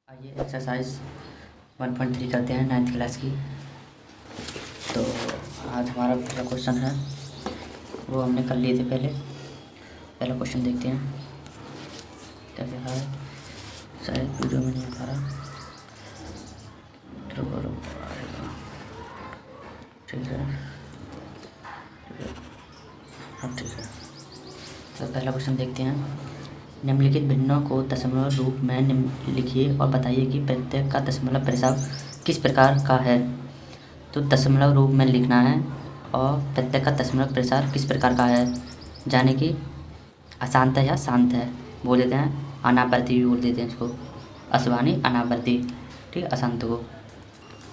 आइए एक्सरसाइज 1.3 करते हैं 9th क्लास की। तो आज हमारा पहला क्वेश्चन है, वो हमने कर लिए थे पहला क्वेश्चन देखते हैं क्या क्या है। शायद वीडियो में नहीं आ रहा, ठीक है अब ठीक है। तो पहला क्वेश्चन देखते हैं। निम्नलिखित भिन्नों को दशमलव रूप में लिखिए और बताइए कि प्रत्येक का दशमलव प्रसाव किस प्रकार का है। तो दशमलव रूप में लिखना है और प्रत्येक का दशमलव प्रसार किस प्रकार का है, यानी कि अशांत है या शांत है। बोल देते हैं अनावर्ती भी बोल देते हैं इसको, अशवानी अनावर्ती, ठीक है, अशांत को।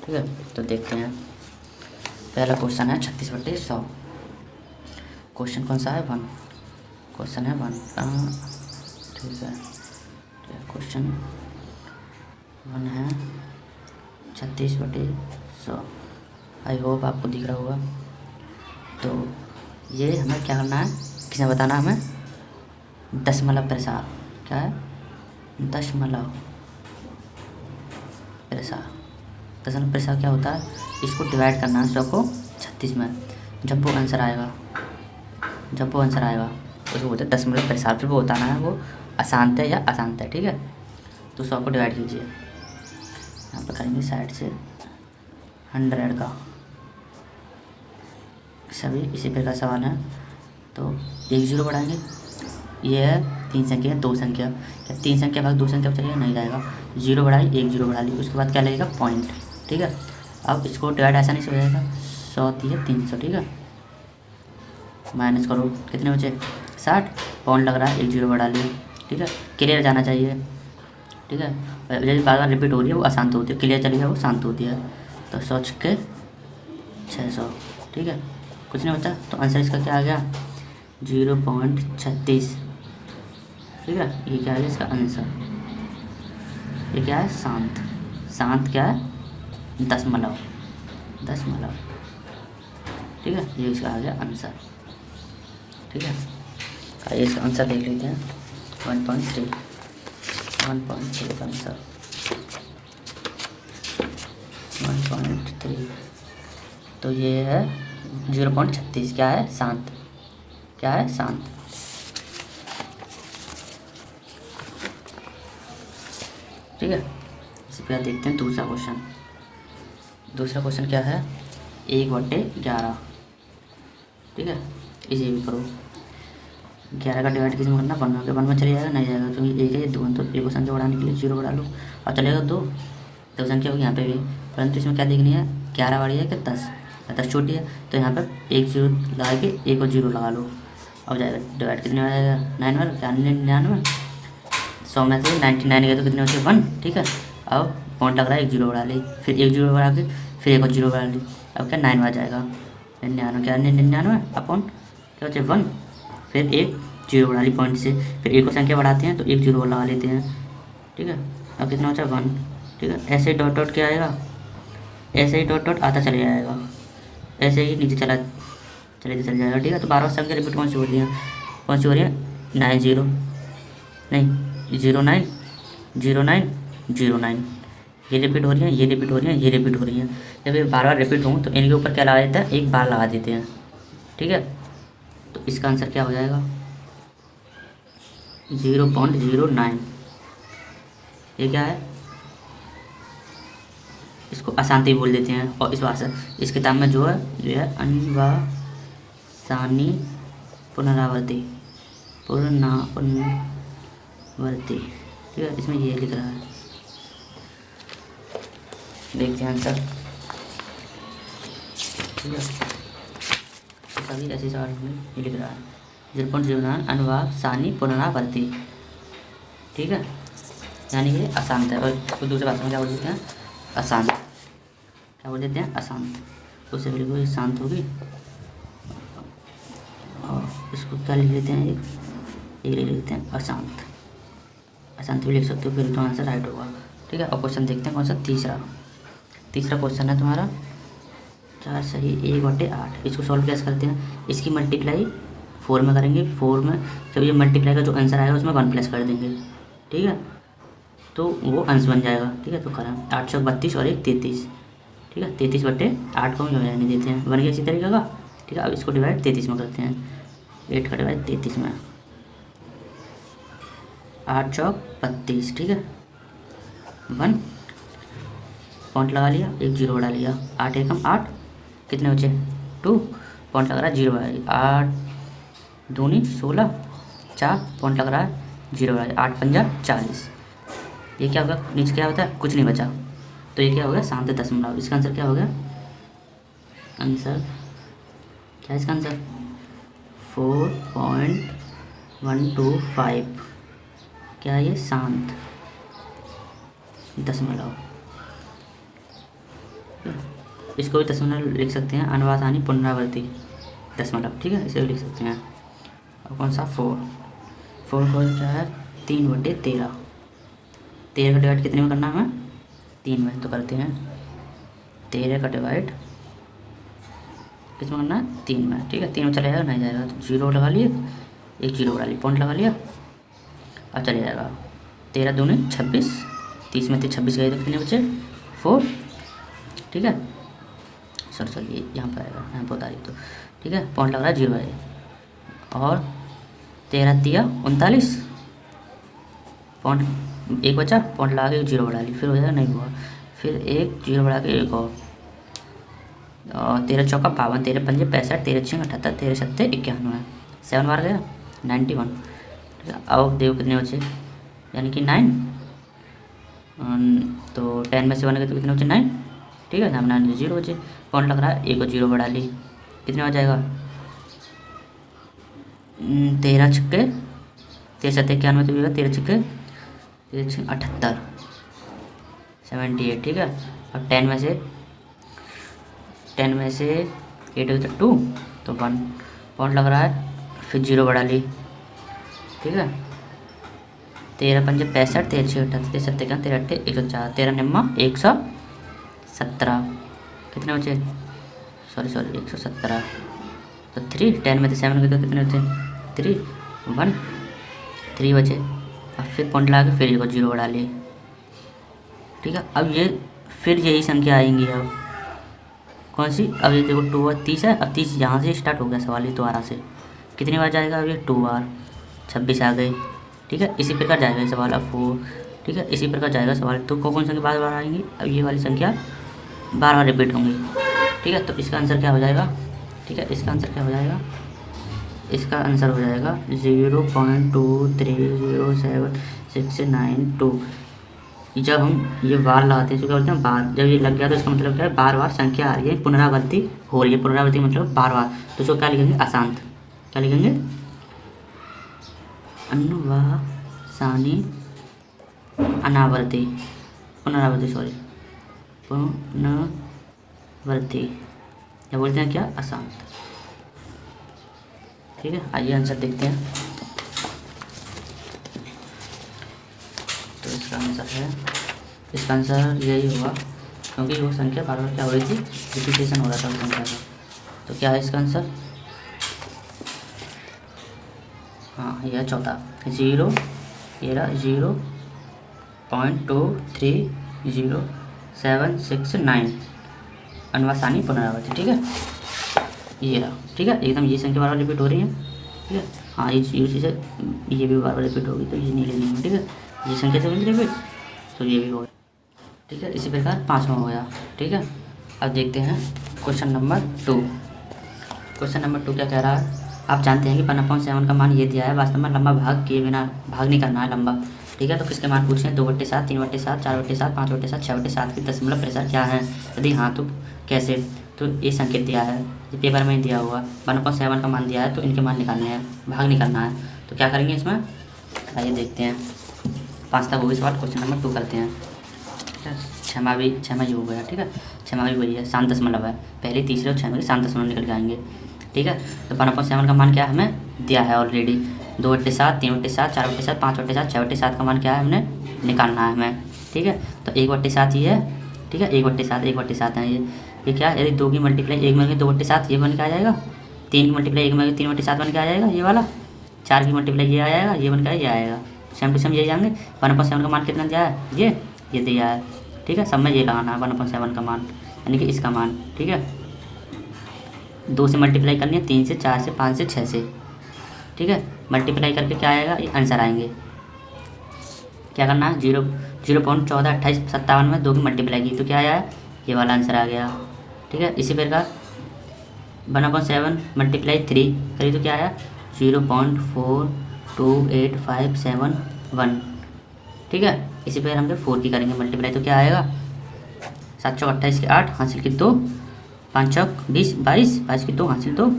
ठीक है, तो देखते हैं पहला क्वेश्चन है 36/100। क्वेश्चन कौन सा है? 1 क्वेश्चन है 1। ठीक है, क्वेश्चन 1 है 36/100। आई होप आपको दिख रहा होगा। तो ये हमें क्या करना है, किसने बताना हमें? दशमलव प्रसार। क्या है? दशमलव प्रसार। दशमलव प्रसार क्या होता है? इसको डिवाइड करना है 100 को 36 में। जब वो आंसर आएगा उसको बोलते हैं दशमलव प्रसार। फिर वो बताना है वो अशांत है या अशांत है। ठीक है, तो 100 को डिवाइड कीजिए। यहाँ पर करेंगे साइड से 100 का। सभी इसी प्रकार सवाल है। तो 1 0 बढ़ाएंगे। ये है 3 संख्या 2 संख्या, क्या 3 संख्या भाग 2 संख्या चलिए नहीं जाएगा। 0 बढ़ाई 1 0 बढ़ा ली, उसके बाद क्या लगेगा? पॉइंट। ठीक है, अब इसको डिवाइड आसानी से हो जाएगा। 100 3 300। ठीक है, माइनस करो, कितने बचे? 60। पॉइंट लग रहा है, 1 0 बढ़ा लिए। ठीक है, क्लियर जाना चाहिए। ठीक है, जब बार बार रिपीट हो रही है वो अशांत होती है, क्लियर चली है वो शांत होती है। तो 100 के 600। ठीक है, कुछ नहीं बचा, तो आंसर इसका क्या आ गया? 0.36। ठीक है, ये क्या है इसका आंसर? ये क्या है? शांत। शांत क्या है? दशमलव। ठीक है, ये इसका आ गया आंसर। ठीक है, आइए इसका आंसर देख लेते हैं। 1.3 का आंसर 1.3। तो ये है 0.36। क्या है? शांत। क्या है? शांत। ठीक है, इसी पर देखते हैं दूसरा क्वेश्चन। दूसरा क्वेश्चन क्या है? 1/11। ठीक है, इसे भी करो। 11 का डिवाइड किस में करना? 1 में। 1 में चले जाएगा? नहीं जाएगा, क्योंकि 1 है 2, तो एक को संख्या बढ़ाने के लिए 0 बढ़ा लो और चलेगा 2 संख्या होगी यहाँ पे भी। परंतु इसमें क्या देखनी है? 11 बड़ी है कि 10? 10 छोटी है, तो यहाँ पर 1 0 लगा के 1 और 0 लगा लो। अब जाएगा डिवाइड कितने में आएगा? 9 में। क्या 99? 100 में से 99 गए तो कितने बचे? 1। ठीक है, अब पॉइंट लग रहा है 1 0 बढ़ा ली, फिर 1 0 बढ़ा के फिर 1 और 0 बढ़ा ली। अब क्या 9 आ जाएगा? 99। क्या 99 अपॉन क्या बचे? 1। फिर 1 0 बढ़ा ली पॉइंट से, फिर 1 को संख्या बढ़ाते हैं तो 1 0 लगा लेते हैं। ठीक है, अब कितना बचा? 1। ठीक है, ऐसे ही डॉट डॉट क्या आएगा? ऐसे ही डॉट डॉट आता चले जाएगा, ऐसे ही नीचे चल जाएगा। ठीक है, तो 12 संख्या रिपीट कौन सी हो रही है? 90 नहीं 09 09 09। ये रिपीट हो रही है, ये रिपीट हो रही है, ये रिपीट हो रही है। जब ये बार बार रिपीट हों तो इनके ऊपर क्या लगा देते हैं? एक बार लगा देते हैं। ठीक है, तो इसका आंसर क्या हो जाएगा? 0.09। ये क्या है? इसको अशांति बोल देते हैं। और इस भाषा इस किताब में जो है अनवासानी पुनरावर्ती। ठीक है, इसमें ये लिख रहा है। देखते हैं आंसर। ठीक है, सभी ऐसे सवाल में ये लिख रहा है 0.09 अनवासानी पुनरावर्ती। ठीक है, यानी कि अशांत है। और इसको दूसरे भाषा में क्या बोल देते हैं? अशांत। क्या बोल देते हैं? अशांत। उससे बिल्कुल ही शांत होगी। और इसको क्या लिख लेते हैं? एक लिख लेते हैं अशांत। अशांत भी लिख सकते हो, फिर तो आंसर राइट होगा। ठीक है, और क्वेश्चन देखते हैं कौन सा? तीसरा क्वेश्चन है तुम्हारा 4 सही 1/8। इसको सॉल्व कैसे करते हैं? इसकी मल्टीप्लाई 4 में करेंगे। 4 में जब ये मल्टीप्लाई का जो आंसर आएगा उसमें 1 प्लस कर देंगे। ठीक है, तो वो अंश बन जाएगा। ठीक है, तो करें 8 चौक 32 और 1 33। ठीक है, 33/8 को हम नहीं देते हैं, बन गया इसी तरीके का। ठीक है, अब इसको डिवाइड 33 में करते हैं। 8 का डिवाइड 33 में, 8 चौक 32। ठीक है, 1 पॉइंट लगा लिया, एक जीरो बढ़ा लिया, 8 एकम 8, कितने बचे 2 पॉइंट लग रहा है, जीरो बढ़ा लिया, 8 दूनी 16, 4 पॉइंट लग रहा है, जीरो बढ़ा लिया, 8 पंजा 40। ये क्या होगा, नीचे क्या होता है, कुछ नहीं बचा, तो ये क्या हो गया, शांत दशमलव। इसका आंसर क्या हो गया, आंसर क्या है इसका आंसर 4.125। क्या है ये, शांत दशमलव। इसको भी दशमलव लिख सकते हैं, अनुवासानी पुनरावृत्ति दशमलव। ठीक है, इसे भी लिख सकते हैं। और कौन सा 4 क्या है, 3/13। 13 का डिवाइड कितने में करना है हमें, 3 में, तो करते हैं 13 का डिवाइड किस में करना है, 3 में। ठीक है, 3 में चला जाएगा, नहीं जाएगा तो जीरो लगा लिए, एक जीरो बढ़ा लिए, पॉइंट लगा लिया, अब चले जाएगा। 13 दूनी 26, 30 में 26 गए तो कितने बचे 4। ठीक है, सॉरी ये यहाँ पर आएगा, यहाँ पर बता रही तो। ठीक है, पॉइंट लग रहा है, जीरो है। और 13 तिया 39, पॉइंट एक बचा, पॉइंट लगा के एक जीरो बढ़ा ली, फिर हो जाएगा, नहीं हुआ, फिर एक जीरो बढ़ा के एक और 13 चौका 52, 13 पंजे 65, 13 छः 78, 13 सत्ते 91, 7 बार गया 91। ठीक है, अब देखो कितने बचे, यानी कि 9, तो 10 में से 1 गए तो कितने बचे 9। ठीक है, हम 9 जीरो बचे, पॉइंट लग रहा है, एक और जीरो बढ़ा ली, कितने हो जाएगा 13 छक्के 13 सत्ते 91, तो भी 13 छक्के 78, 78। ठीक है, अब 10 में से 8 हो तो 2, तो 1 पॉइंट लग रहा है, फिर जीरो बढ़ा ली। ठीक है, 13 पंजे 65, 13 छः 78, 13 सत्ते 13 अट्ठे 104, 13 निम्मा 117, कितने बचे, सॉरी 117, तो 3, 10 में से 7 गए तो कितने बचे 3, 1, 3 बचे। अब फिर पॉइंट लगा के फिर एक जीरो बढ़ा लिए। ठीक है, अब ये फिर यही संख्या आएंगी, अब कौन सी, अब ये देखो 2 और 30 है, अब 30 यहाँ से स्टार्ट हो गया सवाल, ये दोबारा से कितनी बार जाएगा, अब ये 2 बार, 26 आ गए। ठीक है, इसी प्रकार जाएगा ये सवाल, अब 4। ठीक है, इसी प्रकार जाएगा सवाल, तो कौन संख्या बार बार आएंगी, अब ये वाली संख्या बार बार रिपीट होंगी। ठीक है, तो इसका आंसर क्या हो जाएगा, ठीक है, इसका आंसर क्या हो जाएगा, इसका आंसर हो जाएगा 0.2307692। जब हम ये बार लगाते हैं तो क्या बोलते हैं बार, जब ये लग गया तो इसका मतलब क्या है, बार बार संख्या आ रही है, पुनरावृत्ति हो रही है, पुनरावृत्ति मतलब बार बार, तो इसको क्या लिखेंगे, अशांत। क्या लिखेंगे, अनुवासानी पुनरावृत्ति, या बोलते हैं क्या, अशांत। ठीक है, आइए आंसर देखते हैं। तो इसका आंसर यही होगा, क्योंकि वो संख्या बार बार क्या हो रही थी, रिपीटेशन हो रहा था उस संख्या का। तो क्या है इसका आंसर, हाँ यह चौथा 0.2307669 अनुवासानी पुनरावृत्ति। ठीक है, ये रहा। ठीक है, एकदम ये संख्या बार बार रिपीट हो रही है। ठीक है, हाँ इसी से ये भी बार बार रिपीट होगी, तो ये नहीं लेनी है। ठीक है, ये संख्या से बनी रिपीट, तो ये भी होगा। ठीक है, इसी प्रकार 5वां हो गया। ठीक है, अब देखते हैं क्वेश्चन नंबर 2। क्वेश्चन नंबर 2 क्या कह रहा है, आप जानते हैं कि 1/7 का मान ये दिया है, वास्तव में लंबा भाग किए बिना भाग नहीं करना है लंबा। ठीक है, तो किसके मान पूछे हैं, 2/7, 3/7, 4/7, 5/7, 6/7 की दशमलव प्रसार क्या है, यदि हाँ तो कैसे। तो ये संकेत दिया है, ये पेपर में दिया हुआ, 1/7 का मान दिया है, तो इनके मान निकालने हैं, भाग निकालना है। तो क्या करेंगे इसमें, आइए देखते हैं। 5 तक होगी सवाल, क्वेश्चन नंबर 2 करते हैं। ठीक है, 6वां ये हो गया। ठीक है, 6वां भी वही है, शांत दशमलव है, पहले तीसरे और 6वें के शांत दशमलव निकल के आएंगे। ठीक है, तो 1/7 का मान क्या हमें दिया है ऑलरेडी, 2/7, 3/7, 4/7, 5/7, 6/7 का मान क्या है हमें निकालना है हमें। ठीक है, तो 1/7 ये है। ठीक है, 1/7 है ये क्या है, यदि 2 की मल्टीप्लाई 1 में 2/7 ये बन के आ जाएगा, 3 की मल्टीप्लाई 1 में 3/7 बन के आ जाएगा ये वाला, 4 की मल्टीप्लाई ये आ जाएगा, ये बन के ये आएगा। सेम टू सेम यही जाएंगे। 1/7 का मान कितना दिया है, ये दिया है, ठीक है। सब में ये लगाना है 1/7 का मान, यानी कि इसका मान, ठीक है। 2 से मल्टीप्लाई करनी है, 3 से, 4 से, 5 से, 6 से, ठीक है। मल्टीप्लाई करके क्या आएगा, ये आंसर आएंगे। क्या करना है, 0.142857 में 2 की मल्टीप्लाई की तो क्या आया है, ये वाला आंसर आ गया, ठीक है। इसी प्रकार 1/7 मल्टीप्लाई 3 करी तो क्या आया, 0.428571, ठीक है। इसी प्रकार हम जब 4 की करेंगे मल्टीप्लाई तो क्या आएगा, 7 चौक 28 के 8 हासिल की 2, 5 चौक 20 22 22 की 2 हासिल 2,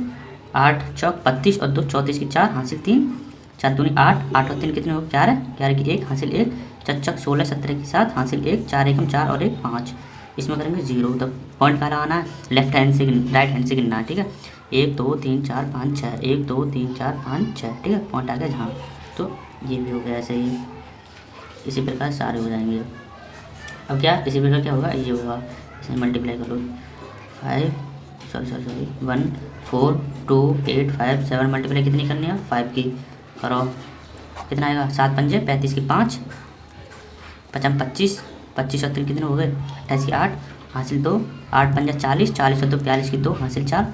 8 चौक 32 और 2 34 की 4 हासिल 3, 4 दूनी 8 8 और 3 कितने हो, 11 11 की 1 हासिल 1, 4 चौक 16 17 की 7 हासिल 1, 4 एकम 4 और 1 5। इसमें करेंगे 0, तो पॉइंट कहाँ लगाना है, लेफ्ट हैंड से राइट हैंड से गिनना है, ठीक है। 1 2 3 4 5 6, 1 2 3 4 5 6, ठीक है। पॉइंट आ गया जहाँ, तो ये भी हो गया ऐसे ही। इसी प्रकार सारे हो जाएंगे। अब क्या, इसी प्रकार क्या होगा, ये होगा, इसे मल्टीप्लाई कर लो 5 सॉरी 1 4 2 8 5 7 मल्टीप्लाई कितनी करनी है, 5 की करो, कितना आएगा, 7 पंजे 35 की 5 55 25 25 और 3 कितने हो गए, 28 की 8 हासिल 2, 8 पंजा 40 40 और 2 42 की 2 हासिल 4,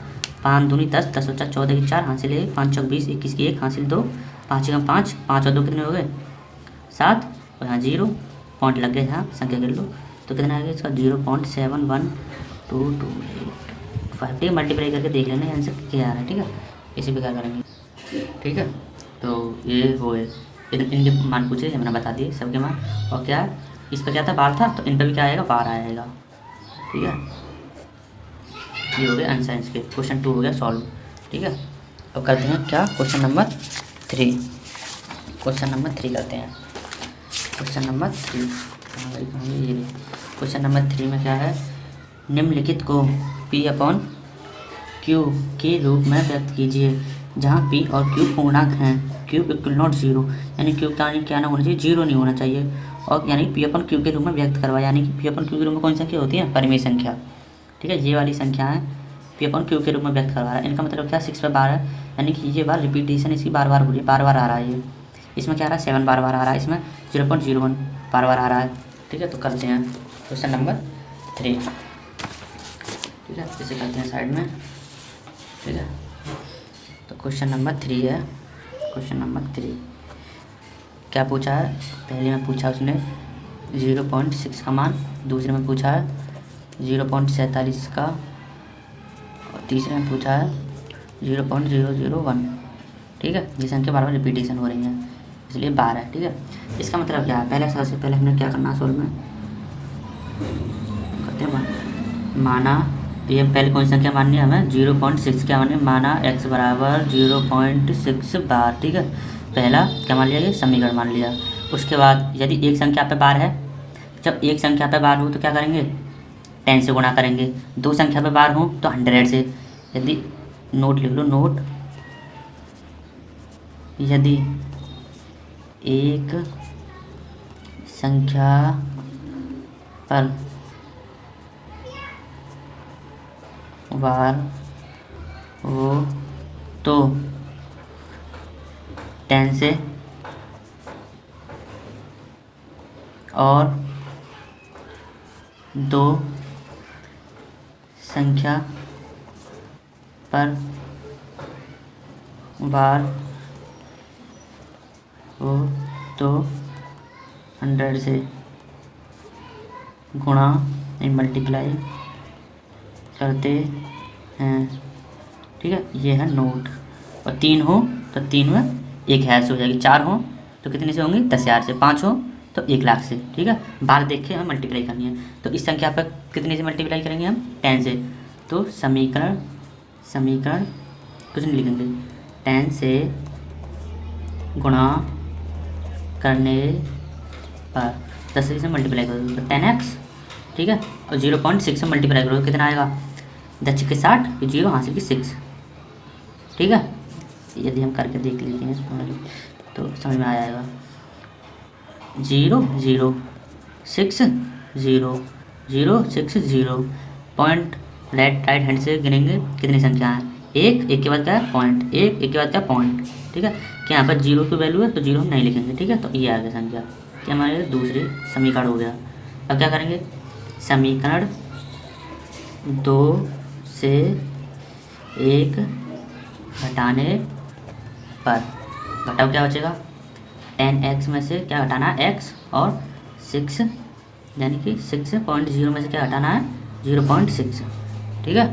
5 दूनी 10 10 और 4 14 की 4 हासिल 1, 5 चौक 20 21 की 1 हासिल 2, 5 एकम 5 5 और 2 कितने हो गए 7, और यहाँ 0 पॉइंट लग गए, यहाँ संख्या कर लो तो कितना आएगा इसका 0.71228, ठीक है। मल्टीप्लाई करके देख लेना आंसर क्या आ रहा है, ठीक है। इसी प्रकार करेंगे, ठीक है। तो ये हो गए, इनके मान पूछे, मैंने बता दिए सबके मान। और क्या इसका क्या था, बार था, तो इन पर भी क्या आएगा, बार आएगा, ठीक है। ये हो गया आंसर इसके, क्वेश्चन 2 हो गया सॉल्व, ठीक है। अब करते हैं क्या, क्वेश्चन नंबर 3, क्वेश्चन नंबर 3 करते हैं। क्वेश्चन नंबर 3 ये क्वेश्चन नंबर 3 में क्या है, निम्नलिखित को P/Q के रूप में व्यक्त कीजिए, जहाँ P और Q पूर्णांक हैं। Q इक्वल नॉट 0, यानी Q क्या ना होना चाहिए, 0 नहीं होना चाहिए। और यानी P/Q के रूप में व्यक्त करवा, यानी कि P/Q के रूप में कौन सी संख्या होती है, परिमेय संख्या, ठीक है। ये वाली संख्या है P/Q के रूप में व्यक्त करवा रहा है। इनका मतलब क्या, 6/12 है, यानी कि ये बार रिपीटेशन इसकी बार बार हो रही है, बार बार आ रहा है ये। इसमें क्या आ रहा है, 7 बार बार आ रहा है, इसमें 0.01 बार बार आ रहा है, ठीक है। तो करते हैं क्वेश्चन नंबर 3, ठीक है। इसे करते हैं साइड में, ठीक है। तो क्वेश्चन नंबर 3 है, क्वेश्चन नंबर 3 क्या पूछा है, पहले में पूछा उसने 0.6 का मान, दूसरे में पूछा है 0.47 का, और तीसरे में पूछा है 0.001, ठीक है। ये संख्या बार बार रिपीटेशन हो रही है, इसलिए 12 है, ठीक है। इसका मतलब क्या है, पहले सबसे पहले हमने क्या करना है, सोल्व में करते हैं माना, ये पहले कौन सी संख्या माननी है हमें, 0.6 क्या माननी है, माना x बराबर 0.6 बार, ठीक है। पहला क्या मान लिया, ये समीकरण मान लिया। उसके बाद यदि एक संख्या पे बार है, जब एक संख्या पे बार हो तो क्या करेंगे, 10 से गुणा करेंगे। दो संख्या पे बार हो तो 100 से, यदि नोट लिख लो, नोट, यदि एक संख्या पर बार हो तो 10 से, और दो संख्या पर बार हो तो 100 से गुणा मल्टीप्लाई करते हैं, ठीक है। ये है नोट। और 3 हो तो 3 में 1 हैश हो जाएगी, 4 हो तो कितने से होंगी, 10,000 से, 5 हो तो 1,00,000 से, ठीक है। बार देख के हमें मल्टीप्लाई करनी है, तो इस संख्या पर कितने से मल्टीप्लाई करेंगे हम, 10 से। तो समीकरण कुछ नहीं लिखेंगे, 10 से गुणा करने पर 10 से मल्टीप्लाई करोगे तो 10x, ठीक है। और 0.6 से मल्टीप्लाई करोगे कितना आएगा, 10 के 60, 0 हासिल की 6, ठीक है। यदि हम करके देख लेते हैं तो समझ में आ जाएगा। 0 0 6 0 0 6 0 पॉइंट राइट हैंड से गिनेंगे, कितनी संख्या है, एक के बाद क्या है पॉइंट, एक के बाद क्या पॉइंट, ठीक है, कि यहाँ पर जीरो की वैल्यू है तो जीरो हम नहीं लिखेंगे। ठीक है, तो ये आ गया संख्या, कि हमारे दूसरी समीकरण हो गया। अब क्या करेंगे, समीकरण 2 से 1 घटाने पर घटाओ क्या बचेगा, 10x में से क्या हटाना है, x, और 6 यानी कि 6.0 में से क्या हटाना है, 0.6। ठीक है,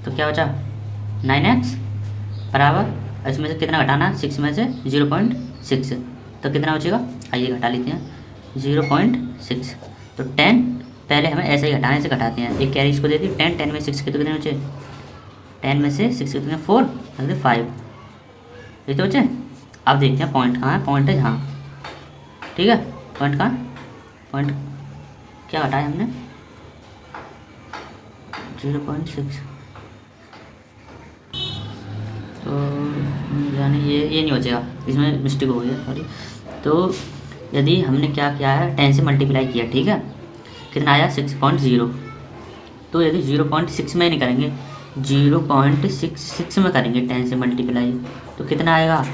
तो क्या बचा 9x बराबर, इसमें से कितना घटाना है, 6 में से 0.6, तो कितना बचेगा, आइए घटा लेते हैं 0.6। तो 10 पहले हमें ऐसे ही घटाने से घटाते हैं, एक कैरी इसको दे दी, 10 में 6 के तो कितने बचे, 10 में से 6 कितने 4 अगले 5, ये तो बचे। अब देखते हैं पॉइंट कहाँ है, पॉइंट है यहाँ। ठीक है, पॉइंट कहाँ, पॉइंट क्या हटाया हमने, 0.6। तो यानी ये नहीं बचेगा, इसमें मिस्टेक हो गई है सॉरी। तो यदि हमने क्या किया है, 10 से मल्टीप्लाई किया, ठीक है, कितना आया 6.0। तो यदि 0.6 में नहीं करेंगे, 0.66 में करेंगे 10 से मल्टीप्लाई, तो कितना आएगा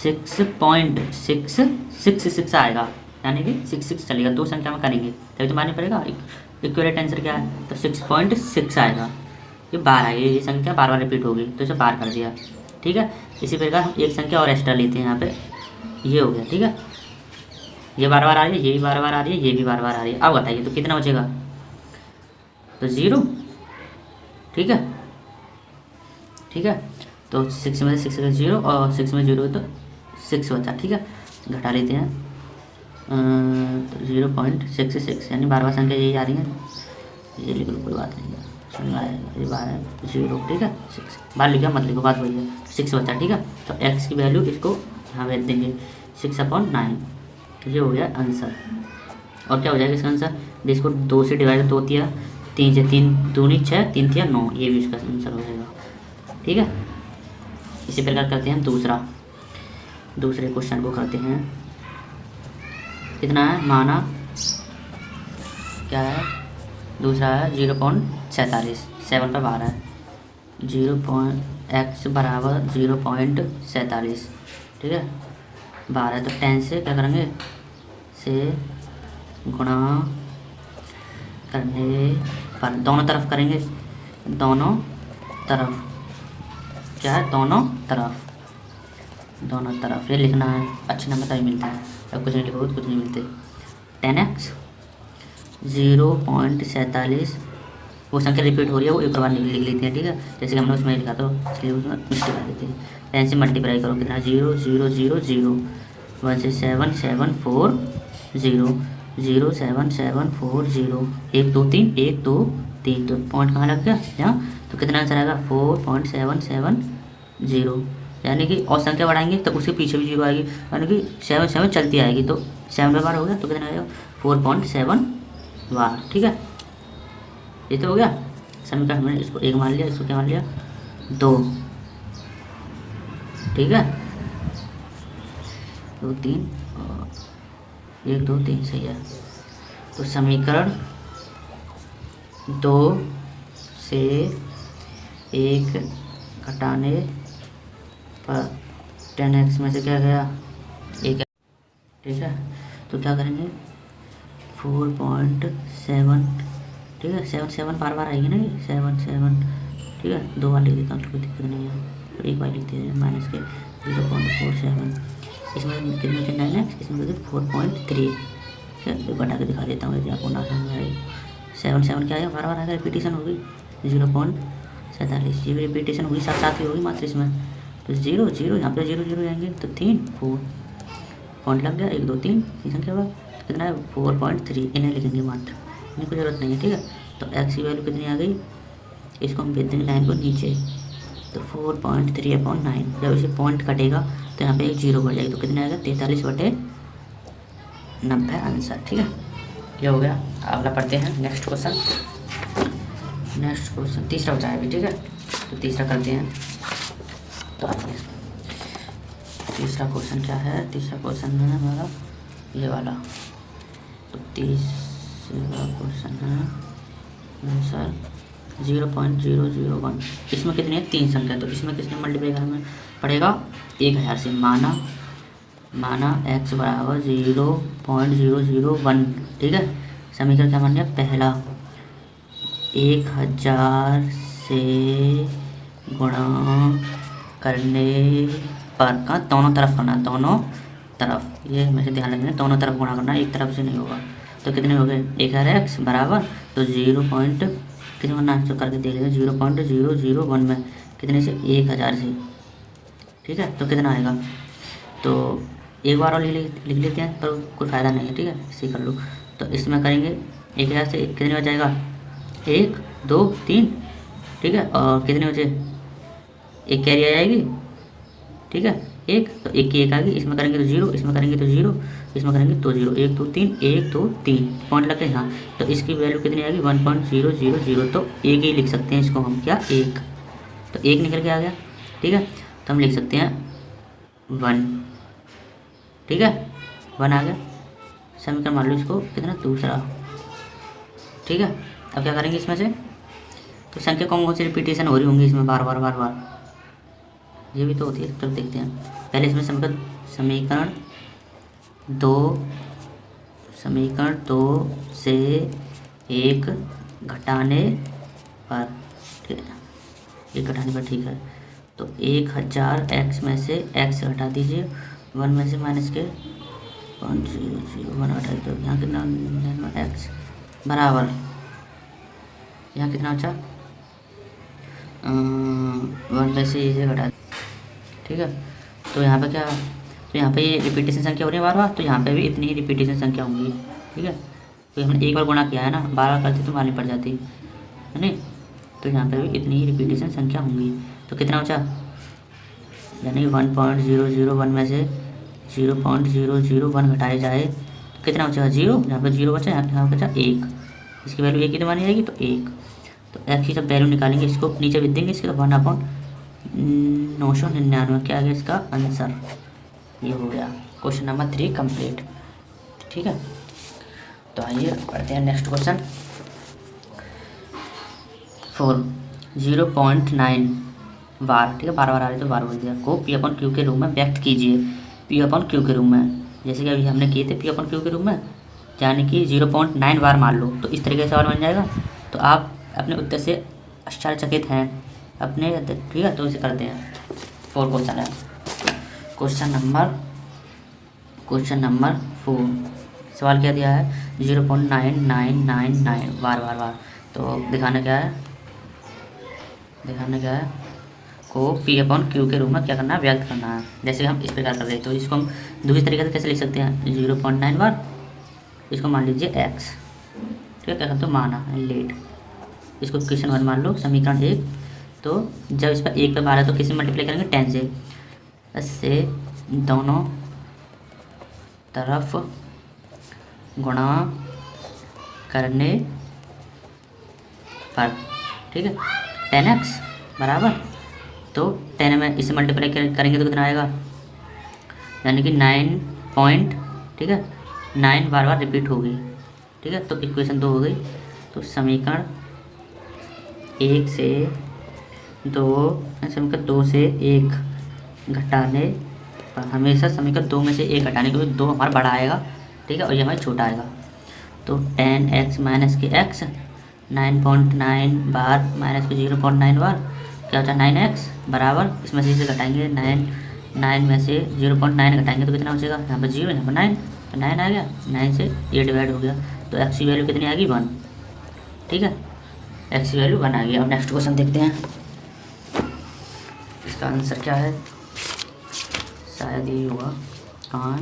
6.666 आएगा, यानी कि 66 चलेगा, दो संख्या में करेंगे तभी तो मानना पड़ेगा। इक्विवेलेंट आंसर क्या है, तो 6.6 आएगा। ये बार आई, ये संख्या बार बार रिपीट होगी तो इसे बार कर दिया। ठीक है, इसी प्रकार हम एक संख्या और एक्स्ट्रा लेते हैं यहाँ पे, ये हो गया। ठीक है, ये बार बार आ रही है, ये भी बार बार आ रही है, ये भी बार बार आ रही है। अब बताइए तो कितना बचेगा, तो 0। ठीक है, ठीक है, तो 6 में से 6 का 0 और 6 में 0 तो 6 बचा। ठीक है, घटा लेते हैं, तो 0.66 यानी बार बार संख्या यही आ रही है, ये लिख लो कोई बात नहीं है, समझ आएगा, ये बार है 0। ठीक है, 6 बार लिखा मत लिखो, बात वही है, 6 बचा। ठीक है, तो x की वैल्यू इसको यहाँ भेज देंगे 6/9, ये हो गया आंसर। और क्या हो जाएगा इसका आंसर, इसको 2 से डिवाइड, 2 तिया 3 से 3 दूनी 6, 3 तिया 9, ये भी इसका आंसर हो जाएगा। ठीक है, इसी प्रकार करते हैं दूसरे क्वेश्चन को करते हैं। कितना है, माना क्या है, दूसरा है 0.47, 7 पर 12 है, x बराबर 0.47। ठीक है, 12 तो 10 से क्या करेंगे, से गुणा करने पर दोनों तरफ करेंगे, दोनों तरफ क्या है, दोनों तरफ ये लिखना है, अच्छे नंबर तभी मिलता है, अब कुछ नहीं लिखोगे तो कुछ नहीं मिलते। 10x 0.47, वो संख्या रिपीट हो रही है, वो एक बार लिख लेते हैं। ठीक है, जैसे कि हमने उसमें लिखा तो इसलिए उसमें मिस्टेक आ देती है। 10 से मल्टीप्लाई करो, कितना 0 0 0 0, 1 से 7 7 4 0 0 7 7 4 0, 1 2 3 1 2 3, तो पॉइंट कहाँ लग गया यहाँ, तो कितना आंसर आएगा 4.770, यानी कि और संख्या बढ़ाएंगे तो उसके पीछे भी 0 आएगी, यानी कि 7 7 चलती आएगी, तो 7 बार हो गया तो कितना आएगा 4.7 बार। ठीक है, ये तो हो गया समीकरण, हमने इसको 1 मान लिया, इसको क्या मान लिया 2। ठीक है, 2 3 और 1 2 3 सही है। तो समीकरण 2 से 1 घटाने पर 10x में से क्या गया 1। ठीक है, तो क्या करेंगे 4.7, ठीक है, 7 7 बार बार आएगी ना, ये 7 7। ठीक है, 2 बार लिख देता हूँ, कोई दिक्कत नहीं है, तो एक बार लिखते हैं माइनस के 0.47, इसमें कितने के 9x, इसमें 4.3। ठीक है, तो घटा के दिखा देता हूँ यदि आपको ना समझ आए। 7 7 क्या आएगा, बार बार आएगा, रिपीटेशन होगी 0.47, ये भी रिपीटेशन होगी, साथ साथ ही होगी मात्र इसमें, तो 0 0 यहाँ पे 0 0 जाएंगे तो 3 4 पॉइंट लग गया, 1 2 3 संख्या होगा, कितना है 4.3, इन्हें लिखेंगे मात्र, इन्हें कोई ज़रूरत नहीं है। ठीक है, तो x की वैल्यू कितनी आ गई, इसको हम भेज देंगे लाइन को नीचे, तो 4.3/9, जब इसे पॉइंट कटेगा तो यहाँ पे एक 0 बढ़ जाएगी, तो कितना आएगा 43/90 आंसर। ठीक है, ये हो गया। अगला पढ़ते हैं नेक्स्ट क्वेश्चन, तीसरा बचा है अभी। ठीक है, तो तीसरा करते हैं। तो आइए, तीसरा क्वेश्चन क्या है, तीसरा क्वेश्चन है हमारा ये वाला, तो तीसरा क्वेश्चन है आंसर 0.001, इसमें कितनी है 3 संख्या, तो इसमें किसने मल्टीप्लाई करना है, पड़ेगा 1000 से। माना x बराबर 0.001, ठीक है। समीकरण क्या मान लिया, पहला 1000 से गुणा करने पर, कहाँ, दोनों तरफ करना, दोनों तरफ, ये हमेशा ध्यान रखना, दोनों तरफ गुणा करना, एक तरफ से नहीं होगा। तो कितने हो गए, 1000x बराबर, तो 0 पॉइंट कितने बनना है, तो करके देख लेंगे, 0.001 में कितने से, 1000 से, ठीक है। तो कितना आएगा, तो एक बार और लिख लेते हैं, पर कोई फ़ायदा नहीं है, ठीक है, इसे कर लो। तो इसमें करेंगे 1000 से कितने हो जाएगा, 1 2 3, ठीक है। और कितने बचे, एक कैरी आ जाएगी, ठीक है, एक, तो एक की एक आ गई, इसमें करेंगे तो 0, इसमें करेंगे तो 0, इसमें करेंगे तो 0, 1 2 3, 1 2 3 पॉइंट लगे, हाँ। तो इसकी वैल्यू कितनी आएगी, 1.000, तो एक ही लिख सकते हैं इसको हम, क्या, एक, तो एक निकल के आ गया, ठीक है। तो हम लिख सकते हैं 1, ठीक है, 1 आ गया। समीकरण मान लो इसको कितना, दूसरा, ठीक है। अब क्या करेंगे इसमें से, तो संख्या कौन सी रिपीटेशन हो रही होंगी इसमें, बार बार ये भी तो होती है, तब देखते हैं। पहले इसमें समीकरण दो से एक घटाने पर, ठीक है, एक घटाने पर, ठीक है। तो 1000 x में से x हटा दीजिए, 1 में से माइनस के 0.001 हटा दीजिए, तो यहाँ कितना, x बराबर, यहाँ कितना बचा, 1 में से इसे घटा, ठीक है। तो यहाँ पे क्या, तो यहाँ पे ये रिपीटेशन संख्या हो रही है बार बार, तो यहाँ पे भी इतनी ही रिपीटेशन संख्या होंगी, ठीक है। तो हमने एक बार गुणा किया है ना, बार बार करती तो मालूम पड़ जाती है नहीं, तो यहाँ पे भी इतनी ही रिपीटेशन संख्या होंगी। तो कितना बचा, यानी 1.001 में से 0.001 घटाया जाए तो कितना बचा, 0, यहाँ पर 0 बचा, यहाँ बचा 1, इसकी वैल्यू 1 कितनी मानी जाएगी, तो 1। तो x की जब वैल्यू निकालेंगे, इसको नीचे लिख देंगे, इसके तो 1/999, क्या आ गया इसका आंसर, ये हो गया क्वेश्चन नंबर 3 कंप्लीट, ठीक है। तो आइए पढ़ते हैं नेक्स्ट क्वेश्चन 4, 0.9 बार, ठीक है, बार बार आ रही तो बार बोल दिया, को P/Q के रूप में व्यक्त कीजिए। P/Q के रूप में, जैसे कि अभी हमने किए थे P/Q के रूप में, यानी कि 0.9 बार मान लो, तो इस तरीके से सवाल बन जाएगा। तो आप अपने उत्तर से आश्चर्यचकित हैं अपने, ठीक है। तो इसे करते हैं, 4 क्वेश्चन है, क्वेश्चन नंबर 4, सवाल क्या दिया है, 0.9999 बार। तो दिखाना क्या है, को P/Q के रूप में क्या करना है, व्यक्त करना है। जैसे हम इस प्रकार कर रहे हैं, तो इसको हम दूसरी तरीके से कैसे लिख सकते हैं, 0.9 बार, इसको मान लीजिए x, ठीक है, क्या करते हो, माना लेट, इसको क्वेश्चन 1 मान लो, समीकरण 1। तो जब इस पर 1 पे बार है तो किसी मल्टीप्लाई करेंगे 10 से, इससे दोनों तरफ गुणा करने पर, ठीक है, 10x बराबर, तो 10 में इसे मल्टीप्लाई करेंगे तो कितना आएगा, यानी कि 9 पॉइंट, ठीक है, 9 बार रिपीट होगी, ठीक है। तो इक्वेशन 2 हो गई। तो समीकरण 1 से 2, समीकरण 2 से 1 घटाने पर, हमेशा समीकरण 2 में से 1 घटाने, क्योंकि 2 हमारा बड़ा आएगा, ठीक है, और ये हमारा छोटा आएगा। तो 10x माइनस के x, 9.9 बार माइनस के 0.9 बार, क्या होता है 9x बराबर, इसमें से इसे घटाएंगे 9 में से 0.9 घटाएंगे तो कितना बचेगा, यहाँ पर 0, यहाँ पर 9, तो 9 आ गया, 9 से ये डिवाइड हो गया, तो x की वैल्यू कितनी आ गई, 1, ठीक है, x की वैल्यू 1 आ गई। अब नेक्स्ट क्वेश्चन देखते हैं, इसका आंसर क्या है, शायद ये होगा, कहाँ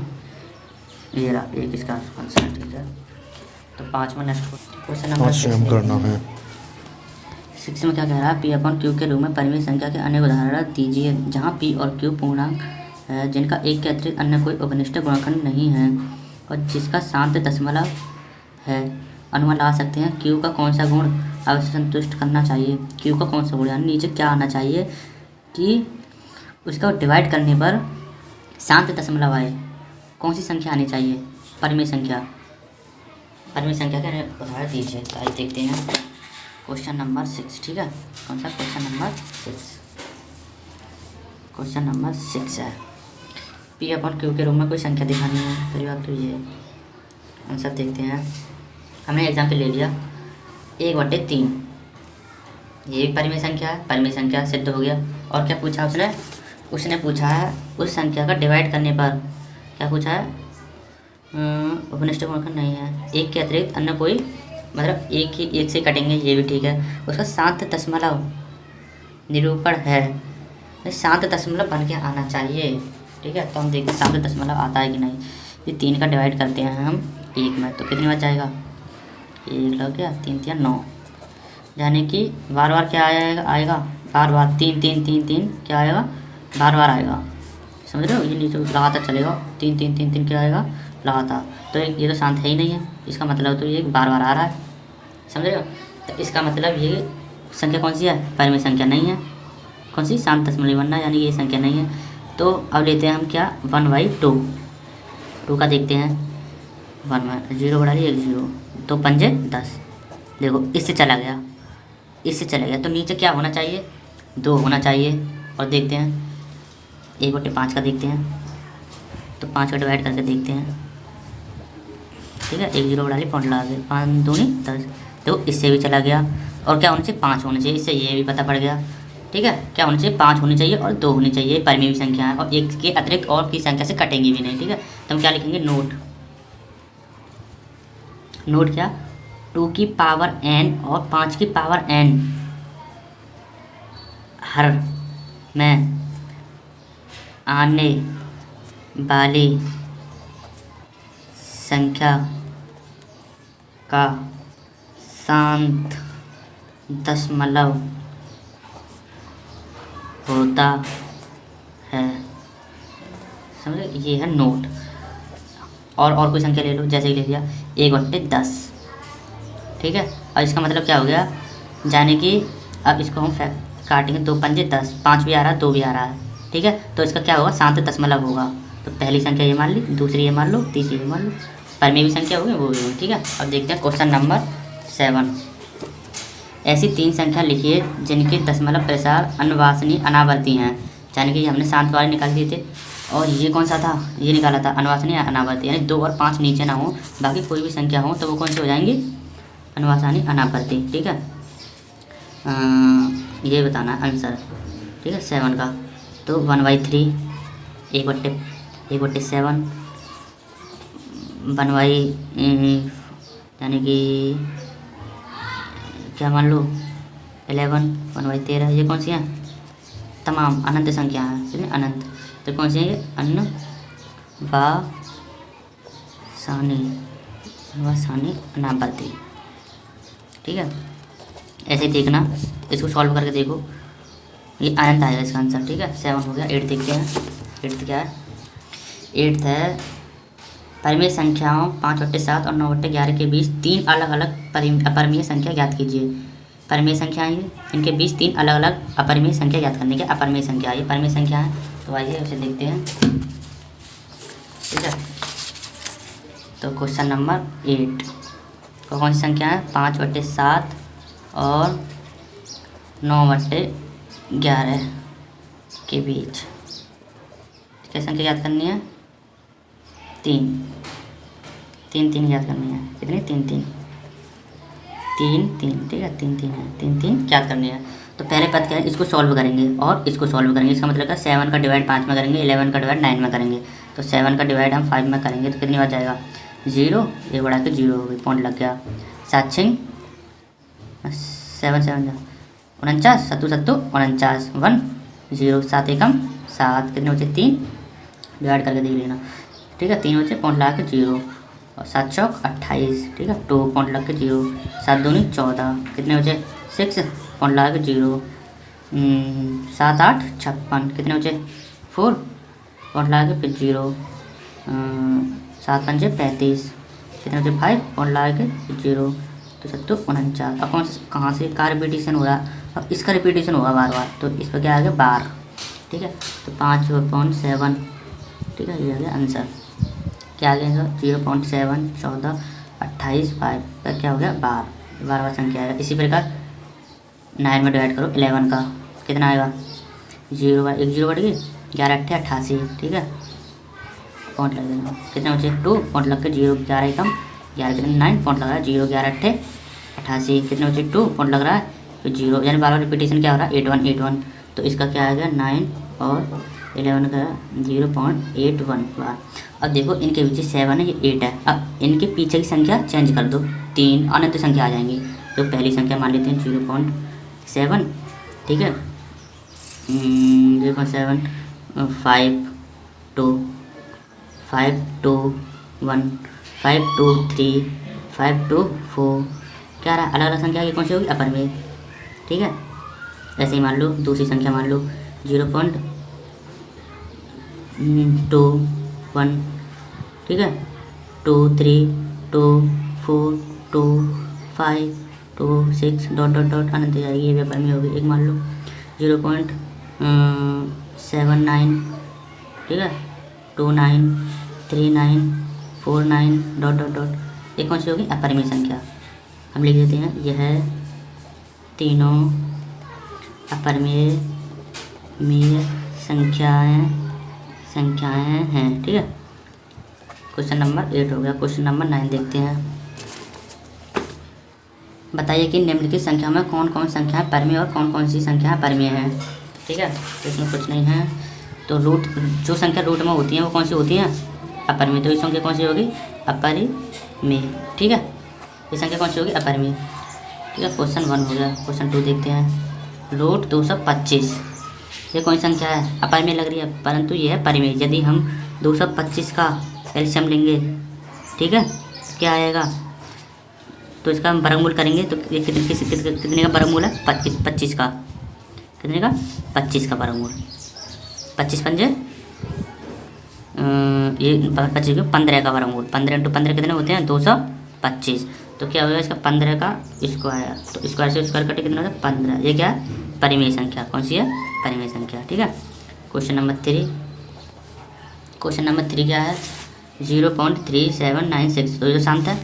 ये रहा, एक इसका आंसर है, ठीक है। तो 5वां नेक्स्ट क्वेश्चन नंबर 6 करना है। 6 में क्या कह रहा है, P/Q के रूप में परिमित संख्या के अनेक उदाहरण दीजिए जहाँ P और Q पूर्णांक है जिनका एक के अतिरिक्त अन्य कोई उपनिष्ठ गुणनखंड नहीं है और जिसका शांत दशमलव है। अनुमान लगा सकते हैं Q का कौन सा गुण अवश्य संतुष्ट करना चाहिए, Q का कौन सा गुण, यानी नीचे क्या आना चाहिए कि उसका डिवाइड करने पर शांत दशमलव आए, कौन सी संख्या आनी चाहिए, परिमित संख्या का उदाहरण दीजिए। तो आइए देखते हैं क्वेश्चन नंबर 6, ठीक है, कौन सा क्वेश्चन नंबर 6, क्वेश्चन नंबर 6 है, पी अपॉन क्यू के रूप में कोई संख्या दिखानी है। पहली बात तो ये आंसर देखते हैं। हमने एग्जाम्पल ले लिया 1/3, ये एक परिमेय संख्या है, परिमेय संख्या सिद्ध हो गया। और क्या पूछा उसने पूछा है उस संख्या का डिवाइड करने पर, क्या पूछा है, उपनिष्ठ गुणनखंड नहीं है, एक के अतिरिक्त अन्य कोई, मतलब एक से कटेंगे, ये भी ठीक है। उसका शांत दशमलव निरूपण है, शांत दशमलव बन के आना चाहिए, ठीक है। तो हम देखते हैं शांत दशमलव आता है कि नहीं। ये 3 का डिवाइड करते हैं हम 1 में, तो कितनी बार जाएगा, 1 लग गया, 3 3 9, यानी कि बार बार क्या आएगा बार बार 3 3 3 3 क्या आएगा, बार बार आएगा, समझ रहे हो। ये नीचे लगातार चलेगा, 3 3 3 3 क्या आएगा लगातार। तो ये तो शांत है ही नहीं है, इसका मतलब तो ये बार बार आ रहा है, समझ रहे हो। तो इसका मतलब ये संख्या कौन सी है, परिमेय संख्या नहीं है। कौन सी, शांत दशमलव बनना, यानी ये संख्या नहीं है। तो अब लेते हैं हम क्या, 1/2, 2 का देखते हैं, 0 बढ़ा लिया 1 0, 2 पंजे 10, देखो इससे चला गया, इससे चला गया, तो नीचे क्या होना चाहिए, 2 होना चाहिए। और देखते हैं 1/5 का देखते हैं, तो 5 का डिवाइड करके देखते हैं, ठीक है। 1 0 बढ़ा लिया, पॉइंट लगा गया, 5 दूनी 10, देखो इससे भी चला गया। और क्या होना चाहिए, 5 होना चाहिए, इससे ये भी पता पड़ गया, ठीक है। क्या होना चाहिए, 5 होनी चाहिए और 2 होनी चाहिए, परिमेय संख्या है, और एक के अतिरिक्त और की संख्या से कटेंगी भी नहीं, ठीक है। तो हम क्या लिखेंगे, नोट क्या, 2 की पावर n और 5 की पावर n हर में आने वाली संख्या का शांत दशमलव होता है, समझे, ये है नोट। और कोई संख्या ले लो, जैसे कि ले लिया 1/10, ठीक है। और इसका मतलब क्या हो गया, जाने कि अब इसको हम काटेंगे, 2 पंजे 10, 5 भी आ रहा है, 2 भी आ रहा है, ठीक है। तो इसका क्या होगा, शांत दशमलव होगा। तो पहली संख्या ये मान ली, दूसरी ये मान लो, तीसरी ये मान लो, परिमेय भी संख्या होगी वो भी होगी, ठीक है। अब देखते हैं क्वेश्चन नंबर 7, ऐसी 3 संख्या लिखिए जिनके दशमलव प्रसार अनवासनीय अनावर्ती हैं, यानी कि हमने शांत वाले निकाल दिए थे, और ये कौन सा था, ये निकाला था अनवासनीय अनावर्ती, यानी 2 और 5 नीचे ना हो, बाकी कोई भी संख्या हो तो वो कौन सी हो जाएंगी, अनवासनीय अनावर्ती, ठीक है। ये बताना आंसर, ठीक है 7 का। तो 1/3, 1/7, 1 यानी कि क्या मान लो 11, 1/13, ये कौन सी हैं, तमाम अनंत संख्या हैं, कितने अनंत, तो कौन सी है ये, अनवासानी अनावर्ती, ठीक है। ऐसे देखना, इसको सॉल्व करके देखो, ये अनंत आएगा इसका आंसर, ठीक है। 7 हो गया। 8 देखते हैं, 8 क्या है, 8 है परिमेय संख्याओं 5/7 और 9/11 के बीच 3 अलग अलग अपरिमेय संख्या ज्ञात कीजिए। परिमेय संख्या है, इनके बीच 3 अलग अलग अपरिमेय संख्या ज्ञात करने के अपरिमेय संख्या, ये परिमेय संख्या है। तो आइए उसे देखते हैं, ठीक है। तो क्वेश्चन नंबर 8 तो कौन सी संख्या है, 5/7 और 9/11 के बीच क्या संख्या याद करनी है, 3 याद करनी है, कितनी, 3 3, ठीक है, 3 है, 3 याद करनी है। तो पहले पद क्या है, इसको सॉल्व करेंगे और इसको सॉल्व करेंगे, इसका मतलब है 7 का डिवाइड 5 में करेंगे, 11 का डिवाइड 9 में करेंगे। तो 7 का डिवाइड हम 5 में करेंगे तो कितनी बार जाएगा, 0, ये बढ़ा के 0 हो गई, पॉइंट लग गया, 7 6 7 7 49, 7 7 49, 1 0, 7 1 7, कितने बचे 3, डिवाइड करके देख लेना, ठीक है। 3 बचे, पॉइंट लगा के 0, और 7 चौक 28, ठीक है, 2 पॉइंट लग के 0, 7 दूनी 14, कितने बचे 6, पॉइंट लगा के 0, 7 8 56, कितने बचे 4, पॉइंट लगा के फिर 0, 7 5 35, कितने बचे 5, पॉइंट लगा के 0, तो 7 49। अब कहाँ से का रिपीटेशन हो रहा है, अब इसका रिपीटेशन होगा बार बार, तो इस पर क्या आ गया 12, ठीक है। तो 5/7, ठीक है, ये आ गया आंसर, क्या आ गया सर 0.7 14 28 5 का क्या हो गया 12 संख्या आएगा। इसी प्रकार 9 में डिवाइड करो 11 का, कितना आएगा जीरो एक जीरो बढ़ गई, 11 अट्ठे 88, ठीक है। पॉइंट लग देना, कितने बचे 2, पॉइंट लग के 0 11 एकम 11 कितने 9, पॉइंट लग रहा है 0 11 अट्ठे 88, कितने बचे 2, पॉइंट लग रहा है फिर 0, यानी बार बार रिपीटेशन क्या हो रहा है 81 तो इसका क्या आ गया 9 और 11 का 0.81 बार। अब देखो इनके पीछे 7 है, ये 8 है। अब इनके पीछे की संख्या चेंज कर दो, 3 अनंत संख्या आ जाएंगी। तो पहली संख्या मान लेते हैं 0.7, ठीक है। 0.7 5 2 5 2 1 5 2 3 5 2 4 क्या रहा, अलग अलग संख्या की कौन सी होगी अपर में, ठीक है। ऐसे ही मान लो दूसरी संख्या मान लो 0.21, ठीक है। 2 3 2 4 2 5 2 6 डॉट डॉट डॉट अनंत जाएगी, ये पेपर में होगी। एक मान लो 0.79, ठीक है। 29 39 49 डॉट डॉट डॉट, ये कौन सी होगी अपरिमेय संख्या। हम लिख देते हैं यह तीनों अपरिमेय संख्याएं हैं, ठीक है। क्वेश्चन नंबर 8 हो गया। क्वेश्चन नंबर 9 देखते हैं। बताइए कि निम्नलिखित संख्या में कौन कौन संख्याएं परिमेय और कौन कौन सी संख्याएं परिमेय हैं, ठीक है। तो इसमें कुछ नहीं है। तो रूट, जो संख्या रूट में होती हैं वो कौन सी होती हैं अपरिमेय, तो ये संख्या कौन सी होगी अपरिमेय, ठीक है। ये संख्या कौन सी होगी अपरिमेय, ठीक है। क्वेश्चन 1 हो गया। क्वेश्चन 2 देखते हैं। रूट 225, ये कौन संख्या है अपरिमेय लग रही है, परंतु यह है परिमेय। यदि हम 225 का एलसीएम लेंगे, ठीक है, क्या आएगा, तो इसका हम वर्गमूल करेंगे तो ये कितने का वर्गमूल है 25 का, कितने का 25 का वर्गमूल, 25 पंजे ये 25 का 15 का वर्गमूल, 15 × 15 कितने होते हैं 225। तो क्या होगा इसका 15 का स्क्वायर, तो स्क्वायर से स्क्वायर कटे कितना होता है 15। ये क्या है परिमेय संख्या, कौन सी है परिमेय संख्या, ठीक है। क्वेश्चन नंबर 3, क्वेश्चन नंबर 3 क्या है 0.3796, तो जो शांत है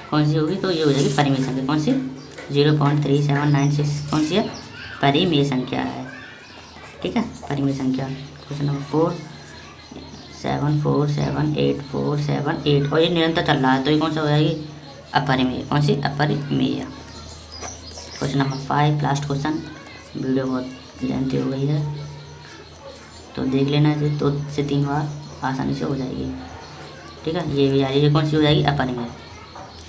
कौन सी होगी, तो ये हो जाएगी परिमेय संख्या, कौन सी 0.3796 कौन सी है परिमेय संख्या है, ठीक है, परिमेय संख्या। क्वेश्चन नंबर 4 7478478 और ये निरंतर चल रहा है, तो ये कौन सा हो जाएगी अपरिमेय, कौन सी अपरिमेय। Question number 5 last question, video बहुत लेंथी हो गई है तो देख लेना, इसे 2 से 3 बार आसानी से हो जाएगी, ठीक है। ये भी ये कौन सी हो जाएगी अपरिमेय।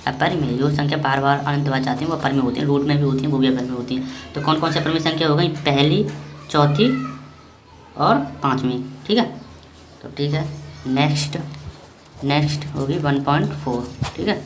अपरिमेय जो संख्या बार बार अनंत बार जाती हैं वो अपरिमेय होती हैं, रूट में भी होती हैं, वो भी अपरिमेय होती हैं। तो कौन कौन सी अपरिमेय संख्या हो गई, पहली, चौथी और 5वीं, ठीक है। तो ठीक है, नेक्स्ट होगी 1.4, ठीक है।